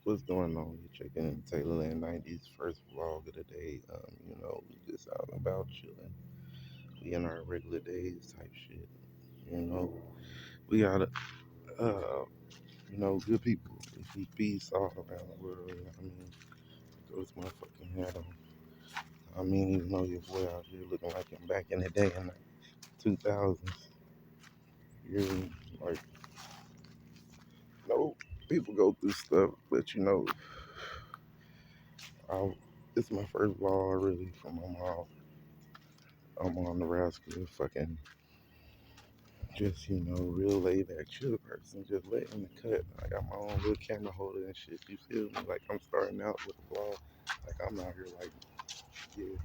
What's going on? You're checking in Taylor Land 90's first vlog of the day. We just out and about chilling. We in our regular days type shit. You know, we got, good people. We see peace all around the world. Throw this motherfucking hat on. Even though your boy out here looking like him back in the day in the 2000s, you like, no, people go through stuff, but I, this is my first vlog really from my mom. I'm on Nebraska, fucking just, real laid back, chill person, just letting the cut. I got my own little camera holder and shit, you feel me? Like I'm starting out with a vlog. Like I'm out here like, yeah,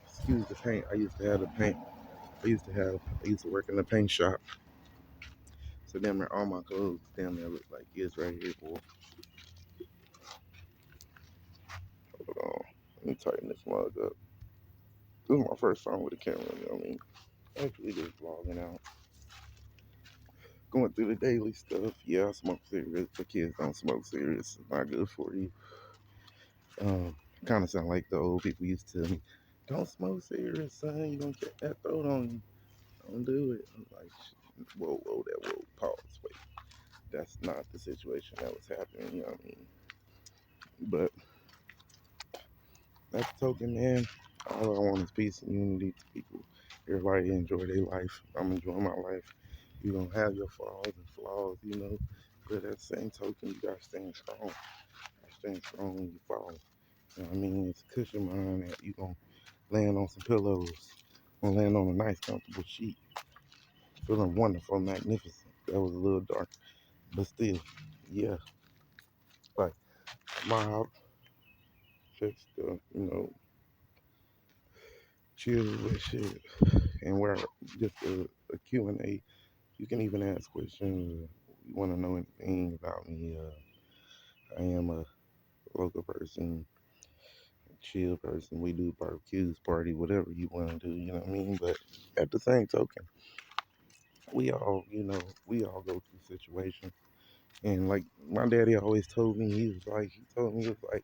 excuse the paint. I used to have the paint. I used to work in the paint shop. So damn near all my clothes damn near look like this right here, boy. Hold on. Let me tighten this mug up. This is my first time with a camera, Actually just vlogging out. Going through the daily stuff. Yeah, I smoke cigarettes, but kids don't smoke cigarettes. It's not good for you. Um, kind of sound like the old people used to tell me, "Don't smoke cigarettes, son. You gonna get that throat on you. Don't do it." I'm like, whoa, pause, wait. That's not the situation that was happening. You know what I mean? But that's the token, man. All I want is peace and unity to people. Everybody enjoy their life. I'm enjoying my life. You gonna have your flaws, But at the same token, you gotta stand strong. Stand strong when you fall. You know what I mean? It's a cushion behind that you gonna land on some pillows, gonna land on a nice, comfortable sheet, feeling wonderful, magnificent. That was a little dark, but still, yeah, like mob, check stuff, chill with shit, and we're just a Q&A. You can even ask questions. You want to know anything about me? I am a local person, chill person. We do barbecues, party, whatever you want to do. You know what I mean? But at the same token, we all go through situations. And like my daddy always told me, he was like,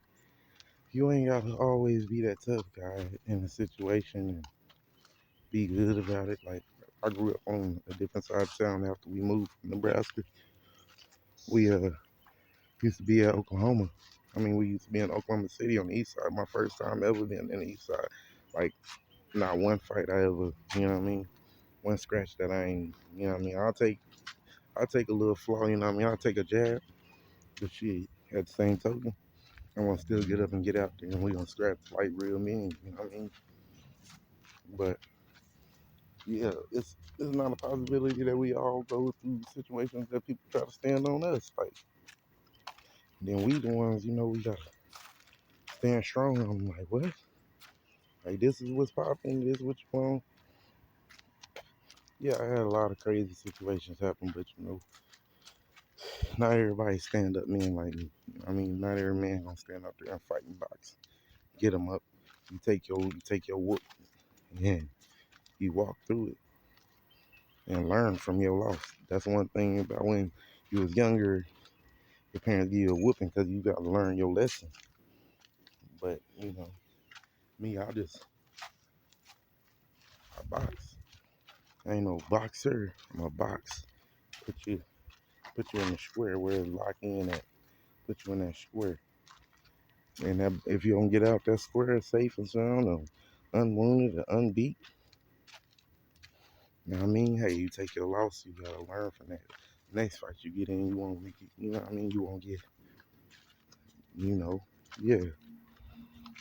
you ain't gotta always be that tough guy in a situation and be good about it. Like I grew up on a different side of town after we moved from Nebraska. We used to be at Oklahoma. We used to be in Oklahoma City on the east side. My first time ever being in the east side. Like not one fight I ever, you know what I mean? One scratch that I ain't, you know what I mean? I'll take a little flaw, I'll take a jab. But shit, at the same token, I'm gonna still get up and get out there and we gonna scrap like real men, you know what I mean? But yeah, it's not a possibility that we all go through situations that people try to stand on us. Like then we the ones, we gotta stand strong. I'm like, what? Like this is what's popping, this is what you want. Yeah, I had a lot of crazy situations happen, but not everybody stand up men like me. Not every man gonna stand up there and fight and box. Get them up. You take your whoop and you walk through it and learn from your loss. That's one thing about when you was younger, your parents give you a whooping because you got to learn your lesson. But me, I box. I ain't no boxer. I'm a box. Put you, put you in the square where it's locked in at. Put you in that square, and if you don't get out that square safe and sound, or unwounded or unbeat, hey, you take your loss. You gotta learn from that. Next fight you get in, you won't make it. You won't get, you know, yeah.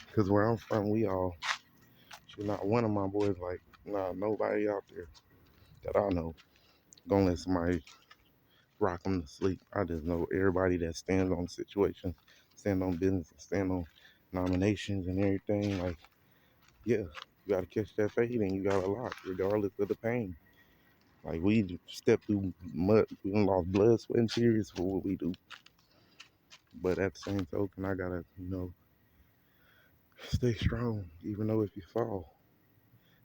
Because where I'm from, we all, not one of my boys, like, nah, nobody out there that I know gonna let somebody rock them to sleep. I just know everybody that stands on situations, stand on business, stand on nominations and everything. Like, yeah, you gotta catch that fade and you gotta lock, regardless of the pain. Like, we stepped through mud, we done lost blood, sweat, and tears for what we do. But at the same token, I gotta, stay strong, even though if you fall.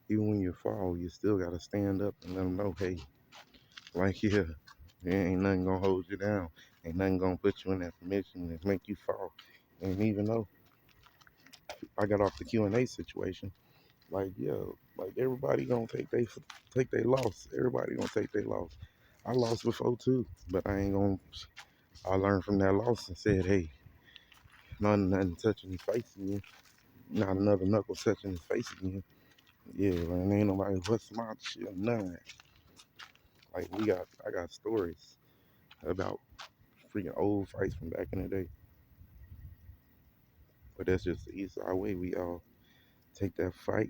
Even when you fall, you still gotta stand up and let them know, hey, like, yeah, There ain't nothing gonna hold you down. Ain't nothing gonna put you in that position and make you fall. And even though I got off the Q&A situation, like yeah, like everybody gonna take their loss. Everybody gonna take their loss. I lost before too, but I ain't gonna. I learned from that loss and said, hey, nothing touching his face again. Not another knuckle touching his face again. Yeah, and ain't nobody what's my shit. None. Like I got stories about freaking old fights from back in the day. But that's just the East Side way. We all take that fight,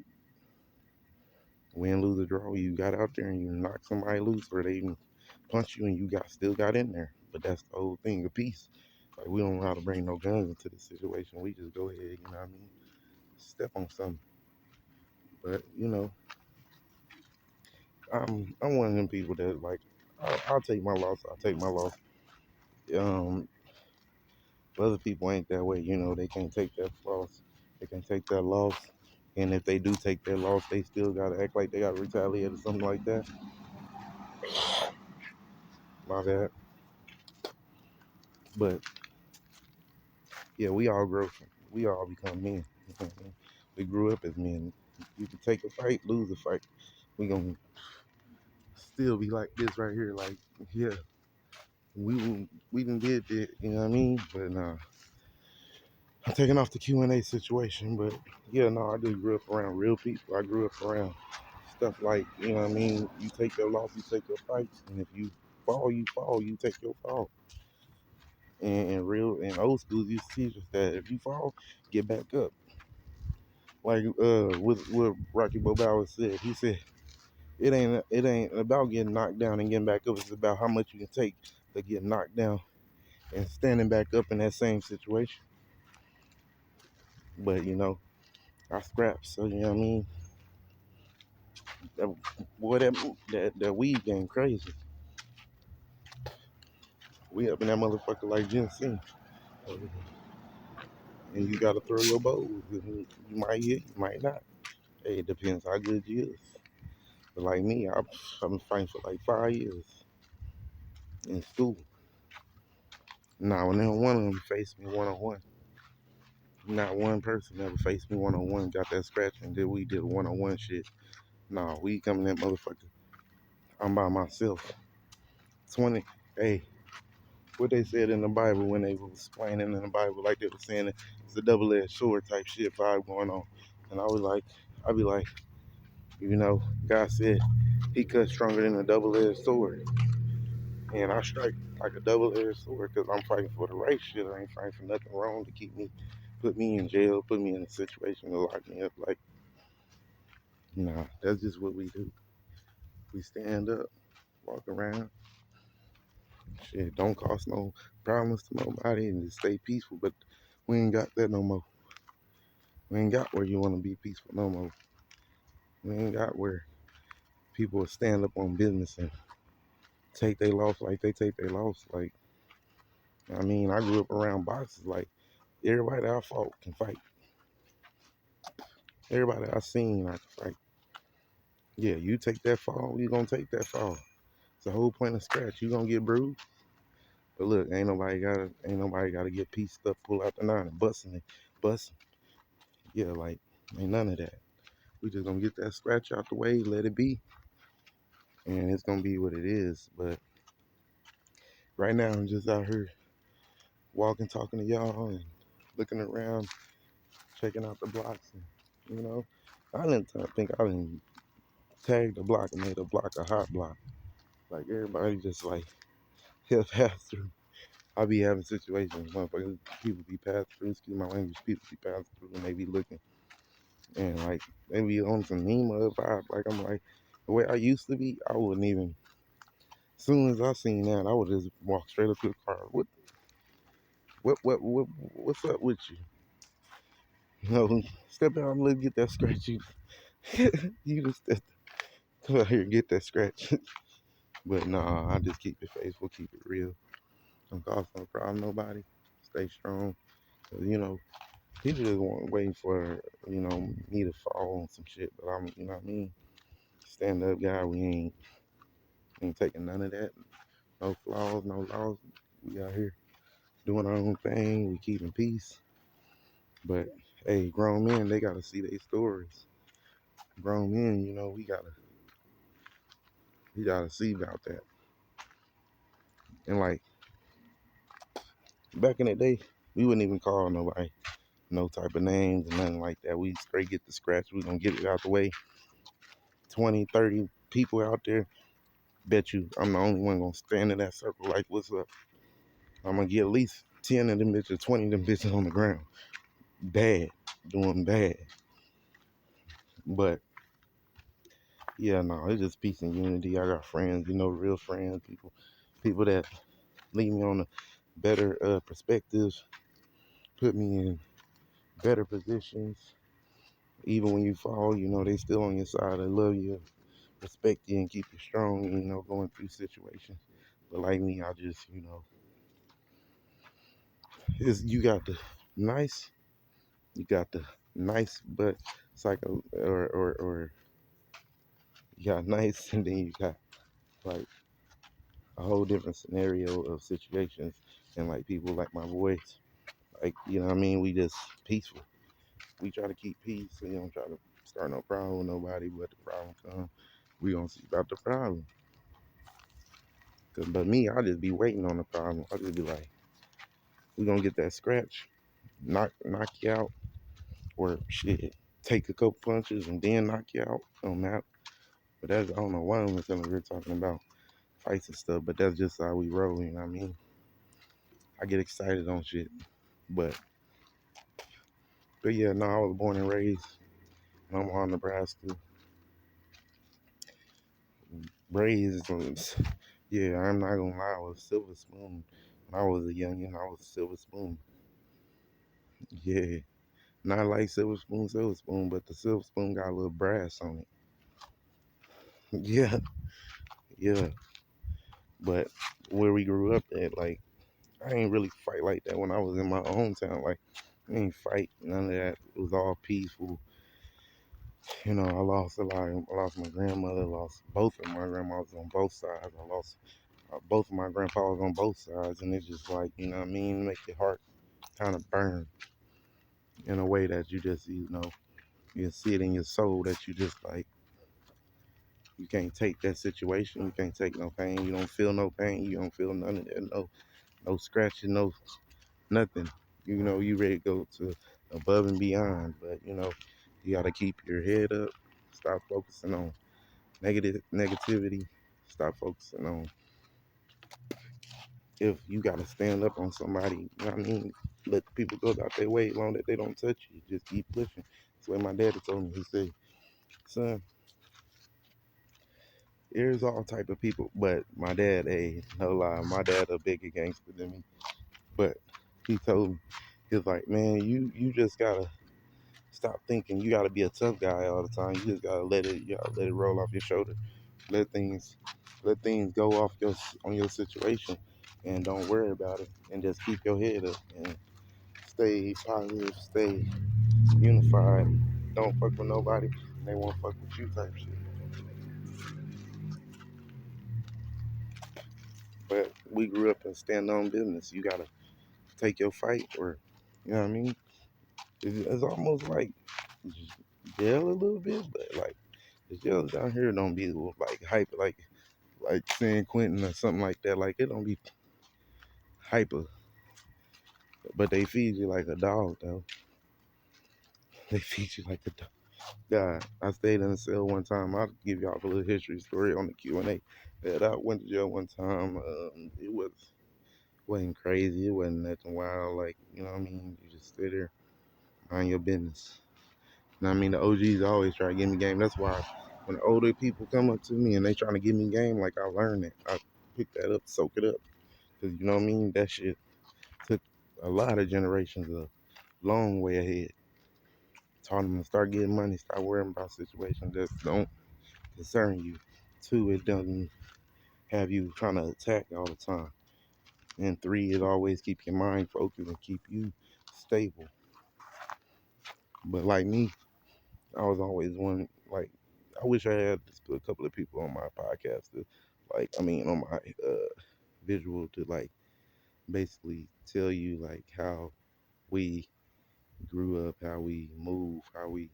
win, lose, or draw. You got out there and you knock somebody loose, or they even punch you and you still got in there. But that's the whole thing of peace. Like we don't know how to bring no guns into the situation. We just go ahead, you know what I mean? Step on something. But I'm one of them people that like I'll take my loss. I'll take my loss. Um, other people ain't that way. They can't take that loss. They can take that loss, and if they do take that loss, they still gotta act like they gotta retaliate or something like that. My bad. But yeah, we all grow. We all become men. We grew up as men. You can take a fight, lose a fight. We gonna still be like this right here. Like yeah, we done did that. You know what I mean? But nah. I'm taking off the Q&A situation, but yeah, no, I just grew up around real people. I grew up around stuff like, you know what I mean? You take your loss, you take your fights, and if you fall, you fall, you take your fall. And in old schools, you see just that if you fall, get back up. Like what Rocky Balboa said, he said it ain't about getting knocked down and getting back up. It's about how much you can take to get knocked down and standing back up in that same situation. But I scrapped, so you know what I mean. That, boy, that weed game crazy. We up in that motherfucker like ginseng. And you gotta throw your bows. You might hit, you might not. Hey, it depends how good you is. But like me, I've been fighting for like 5 years in school. Now, when one of them faced me one on one, not one person ever faced me one on one, got that scratch, and then we did one on one shit. Nah, we coming that motherfucker. I'm by myself. 20. Hey, what they said in the Bible when they was explaining in the Bible, like they were saying it's a double-edged sword type shit vibe going on. And I'd be like, God said he cut stronger than a double-edged sword. And I strike like a double-edged sword because I'm fighting for the right shit. I ain't fighting for nothing wrong to put me in jail, put me in a situation to lock me up. Like, nah, that's just what we do. We stand up, walk around, shit, don't cause no problems to nobody and just stay peaceful. But we ain't got that no more. We ain't got where you want to be peaceful no more. We ain't got where people will stand up on business and take their loss like they take their loss. Like, I mean, I grew up around boxers. Like, everybody that I fought can fight. Everybody I seen, I can fight. Yeah, you take that fall, you gonna take that fall. It's the whole point of scratch. You gonna get bruised. But look, ain't nobody gotta get pieced up, pull out the nine and busting it. Busting. Yeah, like, ain't none of that. We just gonna get that scratch out the way, let it be. And it's gonna be what it is. But right now I'm just out here walking, talking to y'all and looking around, checking out the blocks and I didn't think I didn't tag the block and made a block a hot block. Like everybody just like he'll pass through. I be having situations, motherfuckers, people be passing through, excuse my language, people be passing through and they be looking and like they be on some Nemo vibe. Like I'm like the way I used to be, I wouldn't even as soon as I seen that, I would just walk straight up to the car. What's up with you? Step out and let get that scratch. You just come out here and get that scratch. But nah, I just keep it faithful, keep it real. Don't cause no problem, nobody. Stay strong. 'Cause, people just waiting for, me to fall on some shit. But I'm, you know what I mean? Stand up guy, we ain't taking none of that. no flaws, no laws. We out here doing our own thing. We keeping peace. But hey, grown men, they gotta see their stories. Grown men, we gotta see about that. And like back in the day, we wouldn't even call nobody no type of names and nothing like that. We straight get the scratch. We gonna get it out the way. 20, 30 people out there. Bet you I'm the only one gonna stand in that circle like, what's up? I'm gonna get at least 10 of them bitches, 20 of them bitches on the ground. Bad. Doing bad. But yeah, no, it's just peace and unity. I got friends, real friends, people that lead me on a better perspective, put me in better positions. Even when you fall, they still on your side. They love you, respect you, and keep you strong, going through situations. But like me, I just, you got the nice, you got the nice but psycho, or you got nice, and then you got like a whole different scenario of situations, and like people like my boys, like, what I mean, we just peaceful. We try to keep peace, so you don't try to start no problem with nobody. But the problem come, we gonna see about the problem. But me, I just be waiting on the problem. I just be like, we gonna get that scratch, knock you out, or shit, take a couple punches and then knock you out on that. But that's, I don't know why I'm telling we're talking about fights and stuff, but that's just how we roll. You know what I mean? I get excited on shit, but yeah, no, I was born and raised in Omaha, Nebraska. Raised, yeah, I'm not gonna lie, I was silver spoon. When I was a youngin', I was silver spoon. Yeah, not like silver spoon, but the silver spoon got a little brass on it. Yeah, yeah. But where we grew up at, like, I ain't really fight like that when I was in my hometown. Like, I ain't fight none of that. It was all peaceful. I lost a lot. I lost my grandmother. Lost both of my grandmothers on both sides. I lost both of my grandpas on both sides, and it's just like, what I mean, make your heart kind of burn in a way that you just, you see it in your soul that you just like, you can't take that situation. You can't take no pain. You don't feel no pain. You don't feel none of that. No scratching, no nothing. You ready to go to above and beyond, but you got to keep your head up. Stop focusing on negativity. Stop focusing on if you got to stand up on somebody. You know what I mean? Let the people go out their way, long that they don't touch you. Just keep pushing. That's what my daddy told me. He said, "Son, there's all type of people, but my dad, no lie, my dad a bigger gangster than me. But he told me, he was like, man, you just gotta stop thinking you gotta be a tough guy all the time. You just gotta let it roll off your shoulder. Let things let things go off on your situation, and don't worry about it. And just keep your head up and stay positive, stay unified. Don't fuck with nobody, and they won't fuck with you type shit." But we grew up in stand on business. You gotta take your fight, or you know what I mean. It's almost like jail a little bit, but like the jails down here don't be like hyper, like San Quentin or something like that. Like it don't be hyper, but they feed you like a dog though. They feed you like a dog. God, I stayed in a cell one time. I'll give y'all a little history story on the Q&A. That I went to jail one time. Wasn't crazy. It wasn't nothing wild. Like, you know what I mean? You just stay there, mind your business. You know what I mean? The OGs always try to give me game. That's why when older people come up to me and they trying to give me game, like I learned it. I pick that up, soak it up. Cause you know what I mean? That shit took a lot of generations a long way ahead. Taught them to start getting money, start worrying about situations that don't concern you. Two, it doesn't have you trying to attack all the time. And three, it always keep your mind focused and keep you stable. But like me, I was always one, like, I wish I had just a couple of people on my podcast to, like, I mean, on my visual to like basically tell you like how we grew up, how we move, how we,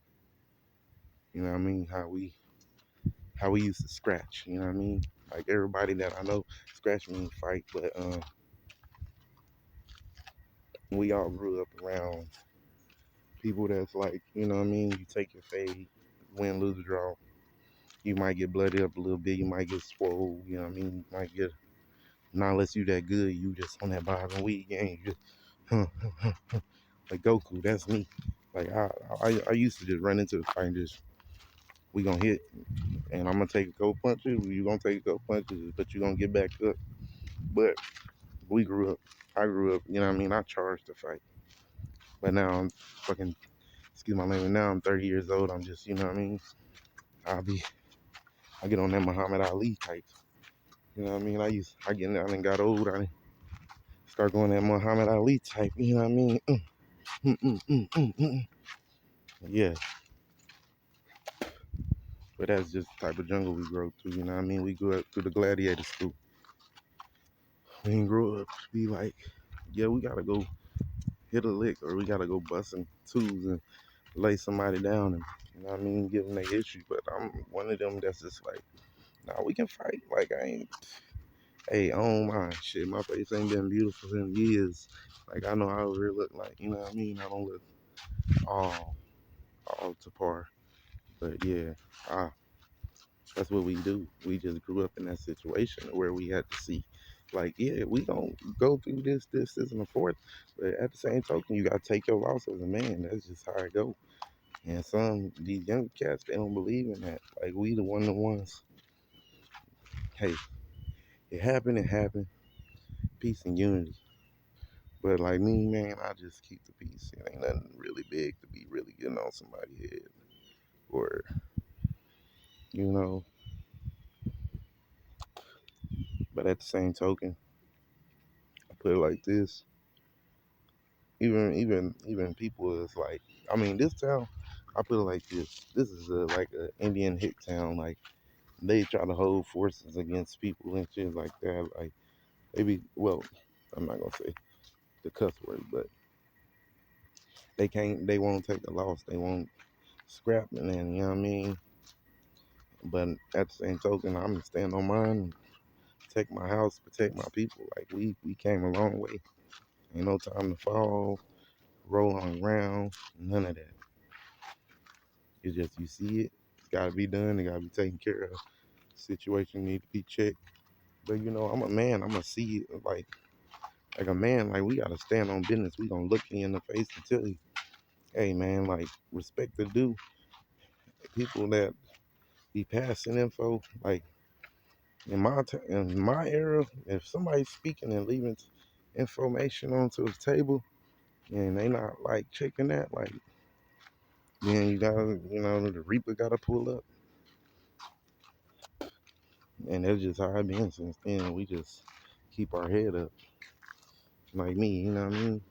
you know what I mean, how we used to scratch, you know what I mean? Like everybody that I know, scratch means fight, but we all grew up around people that's like, you know what I mean? You take your fade, win, lose, or draw. You might get blooded up a little bit, you might get swole, you know what I mean? You might get, not unless you that good, you just on that bottom weed game, you just, like Goku, that's me. Like I used to just run into the fight and just, we gonna hit, and I'm gonna take a couple punches, you gonna take a couple punches, but you gonna get back up. But we grew up, I grew up, you know what I mean? I charged the fight. But now I'm fucking, excuse my language, now I'm 30 years old. I'm just, you know what I mean? I'll be, I get on that Muhammad Ali type. You know what I mean? I done got old. I done start going that Muhammad Ali type. You know what I mean? Mm, mm, mm, mm, mm. Yeah, but that's just the type of jungle we grew up through. You know what I mean? We grew up through the gladiator school. We didn't grow up to be like, yeah, we gotta go hit a lick or we gotta go busting twos and lay somebody down and, you know what I mean, give them their issue. But I'm one of them that's just like, nah, we can fight. Like I ain't, hey, I don't mind. Shit, my face ain't been beautiful in years. Like I know how it really look like. You know what I mean? I don't look all all to par. But yeah, ah, that's what we do. We just grew up in that situation where we had to see, like, yeah, we don't go through this, and the fourth. But at the same token, you gotta take your loss as a man. That's just how it go. And some these young cats, they don't believe in that. Like we the ones. Hey, it happened. It happened. Peace and unity. But like me, man, I just keep the peace. It ain't nothing really big to be really getting on somebody's head. Or, you know, but at the same token, I put it like this. Even people is like, I mean, this town, I put it like this. This is like an Indian hick town. Like they try to hold forces against people and shit like that. Like they be, well, I'm not gonna say the cuss word, but they won't take the loss. They won't scrap and then, you know what I mean? But at the same token, I'm gonna stand on mine, protect my house, protect my people. Like we came a long way. Ain't no time to fall, roll on the ground, none of that. It's just you see it, it's gotta be done, it gotta be taken care of. Situation need to be checked. But you know, I'm a man, I'm gonna see it like a man, like we gotta stand on business. We gonna look you in the face and tell you, hey man, like respect the due. People that be passing info, like in my era, if somebody's speaking and leaving information onto the table and they not like checking that, like then you gotta, you know, the Reaper gotta pull up, and that's just how I been since then. We just keep our head up, like me, you know what I mean?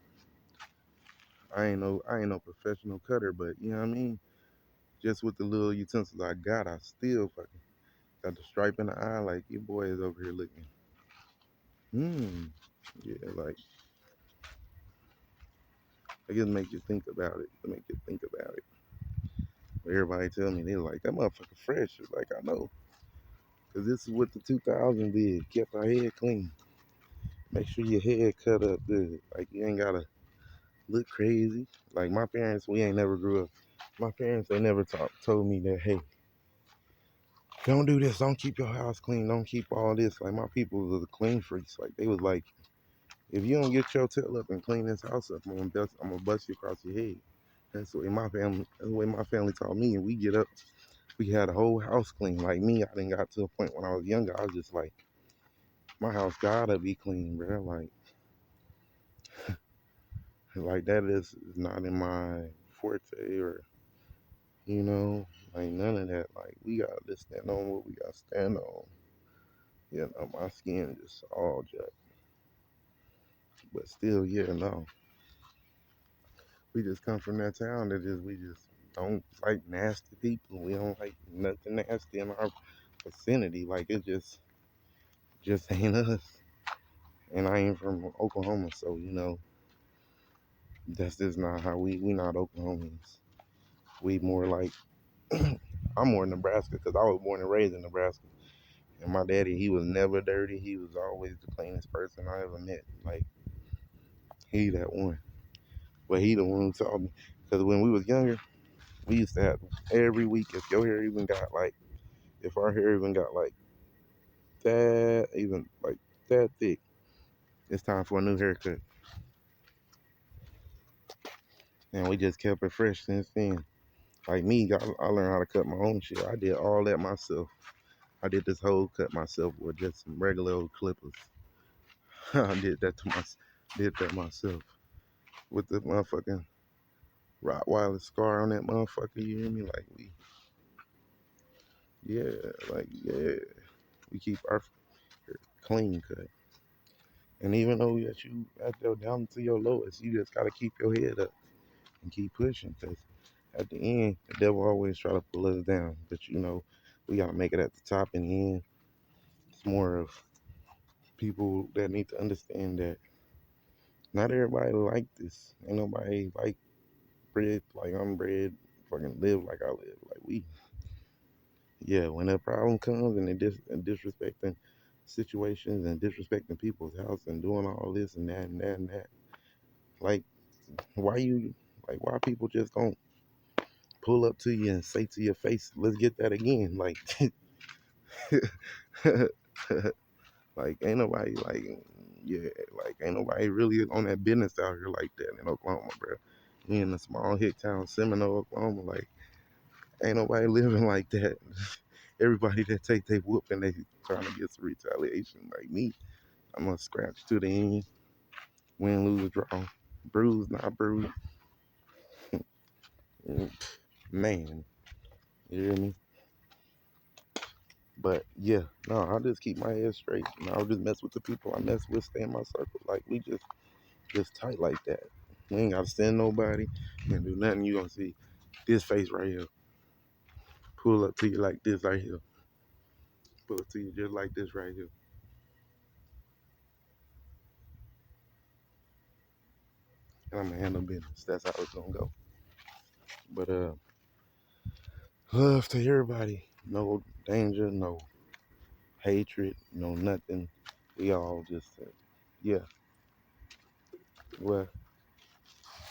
I ain't no professional cutter, but you know what I mean. Just with the little utensils I got, I still fucking got the stripe in the eye. Like your boy is over here looking, yeah, like I just make you think about it. To make you think about it. Everybody tell me they like that motherfucker fresh. It's like I know, cause this is what the 2000 did. Kept our head clean. Make sure your head cut up good. Like you ain't gotta look crazy. Like my parents, we ain't never grew up. My parents, they never told me that. Hey, don't do this. Don't keep your house clean. Don't keep all this. Like my people was the clean freaks. Like they was like, if you don't get your tail up and clean this house up, I'm gonna bust you across your head. That's the way my family. That's the way my family taught me. And we get up. We had a whole house clean. Like me, I didn't got to a point when I was younger. I was just like, my house gotta be clean, bro. Like that is not in my forte or like none of that. Like we gotta stand on what we gotta stand on. You know, my skin just all jacked, but still, yeah, no. We just come from that town that just we just don't like nasty people. We don't like nothing nasty in our vicinity. Like it just ain't us. And I ain't from Oklahoma, so that's just not how we not Oklahomans. We more like I'm more Nebraska because I was born and raised in Nebraska. And my daddy, he was never dirty. He was always the cleanest person I ever met. Like he that one, but he the one who taught me. Because when we was younger, we used to have every week. If your hair even got like, if our hair even got like that, even like that thick, it's time for a new haircut. And we just kept it fresh since then. Like me, I learned how to cut my own shit. I did all that myself. I did this whole cut myself with just some regular old clippers. I did that myself with the motherfucking Rottweiler scar on that motherfucker. You hear me? Like yeah, yeah, we keep our hair clean cut. And even though that you at there down to your lowest, you just gotta keep your head up and keep pushing. Cause at the end, the devil always try to pull us down. But we gotta make it at the top in the end. It's more of people that need to understand that not everybody like this. Ain't nobody like bread like I'm bread. Fucking live like I live. Like yeah. When a problem comes and and disrespecting situations and disrespecting people's house and doing all this and that and that and that. Like why you why people just don't pull up to you and say to your face, let's get that again. Like ain't nobody yeah, ain't nobody really on that business out here like that in Oklahoma, bro. We in a small hick town, Seminole, Oklahoma. Like ain't nobody living like that. Everybody that take they whoop and they trying to get some retaliation. Like me, I'm gonna scratch to the end, win, lose, draw, bruise, not bruise. Man, you hear me? But yeah, no, I just keep my head straight. And I'll just mess with the people I mess with, stay in my circle. Like we just tight like that. We ain't gotta send nobody and do nothing. You gonna see this face right here. Pull up to you like this right here. Pull up to you just like this right here. And I'm gonna handle business. That's how it's gonna go. But love to everybody. No danger, no hatred, no nothing. We all just yeah. What?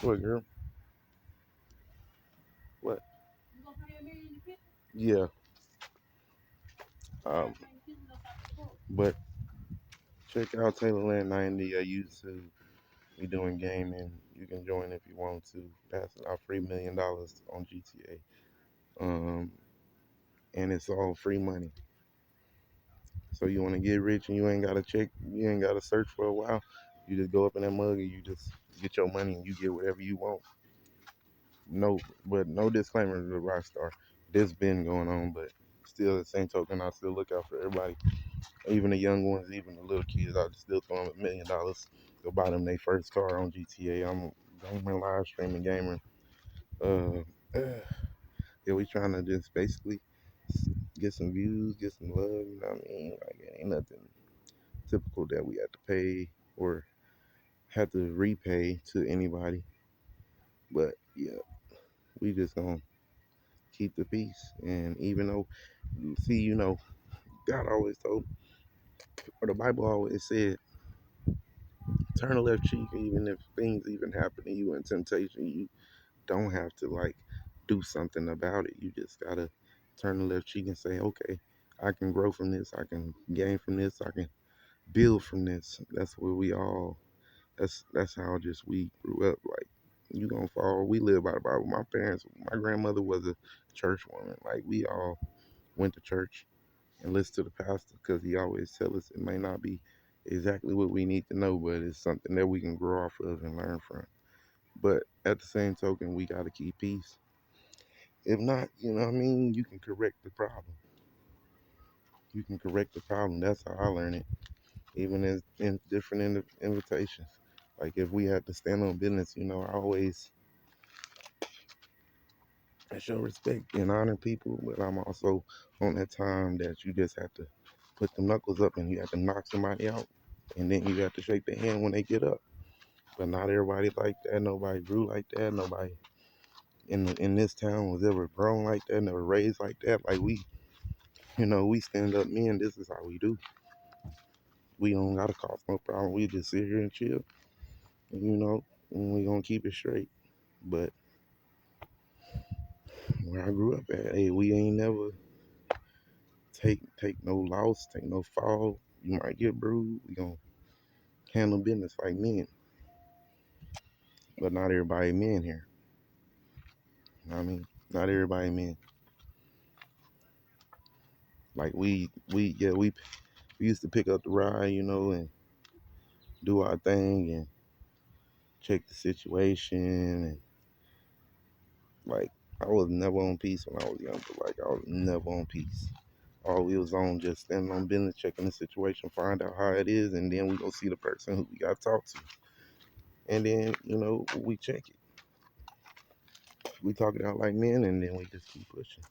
What girl? What? Yeah. Um, but check out Taylorland 90 on YouTube. We doing gaming. You can join if you want to. Passing out $3 million on GTA. And it's all free money. So you want to get rich and you ain't gotta check, you ain't gotta search for a while. You just go up in that mug and you just get your money and you get whatever you want. No, but no disclaimer to the Rockstar. This been going on, but still, the same token, I still look out for everybody, even the young ones, even the little kids. I just still throw them $1 million. Go buy them their first car on GTA. I'm a gamer, live streaming gamer. Uh, yeah, we trying to just basically get some views, get some love. You know what I mean? Like it ain't nothing typical that we have to pay or have to repay to anybody. But yeah, we just gonna keep the peace. And even though, see, God always told, or the Bible always said, turn the left cheek, even if things even happen to you in temptation. You don't have to do something about it. You just gotta turn the left cheek and say, okay, I can grow from this. I can gain from this. I can build from this. That's where we all. That's how just we grew up. Like you gonna fall. We live by the Bible. My parents, my grandmother was a church woman. Like we all went to church and listened to the pastor because he always tell us it may not be exactly what we need to know, but it's something that we can grow off of and learn from. But at the same token, we gotta keep peace. If not, you know what I mean, you can correct the problem. You can correct the problem. That's how I learn it. Even as in different invitations. Like if we had to stand on business, I always show respect and honor people, but I'm also on that time that you just have to put the knuckles up and you have to knock somebody out. and then you got to shake their hand when they get up. But not everybody like that. Nobody grew like that. Nobody in this town was ever grown like that. Never raised like that. Like we, we stand up men. This is how we do. We don't gotta cause no problem. We just sit here and chill. And, and we gonna keep it straight. But where I grew up at, hey, we ain't never take no loss, take no fall. You might get bruised. We gonna handle business like men. But not everybody men here. You know what I mean? Not everybody men. Like we used to pick up the ride, and do our thing and check the situation and like I was never on peace when I was younger. Like I was never on peace. All we was on just standing on business, checking the situation, find out how it is, and then we go see the person who we got to talk to. And then, we check it. We talk it out like men, and then we just keep pushing.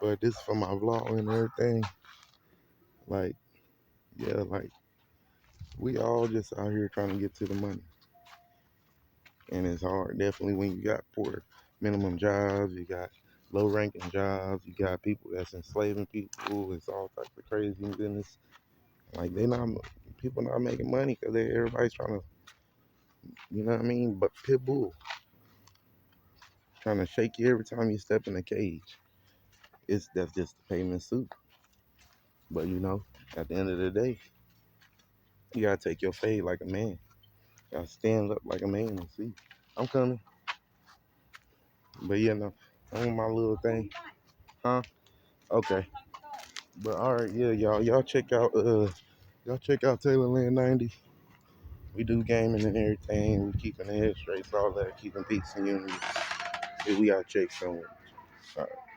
But this for my vlog and everything. Like, yeah, like we all just out here trying to get to the money. And it's hard, definitely, when you got poor minimum jobs, you got low ranking jobs, you got people that's enslaving people. It's all types of crazy business. Like people not making money because everybody's trying to, you know what I mean? But Pitbull trying to shake you every time you step in a cage. That's just the payment suit. But at the end of the day, you gotta take your fade like a man. You gotta stand up like a man and see. I'm coming. But no, on my little thing. Huh? Okay. But all right, yeah, y'all check out Taylor Land 90. We do gaming and everything. We keeping the head straight, all that, keeping peace and unity. Yeah, we gotta check somewhere. All right.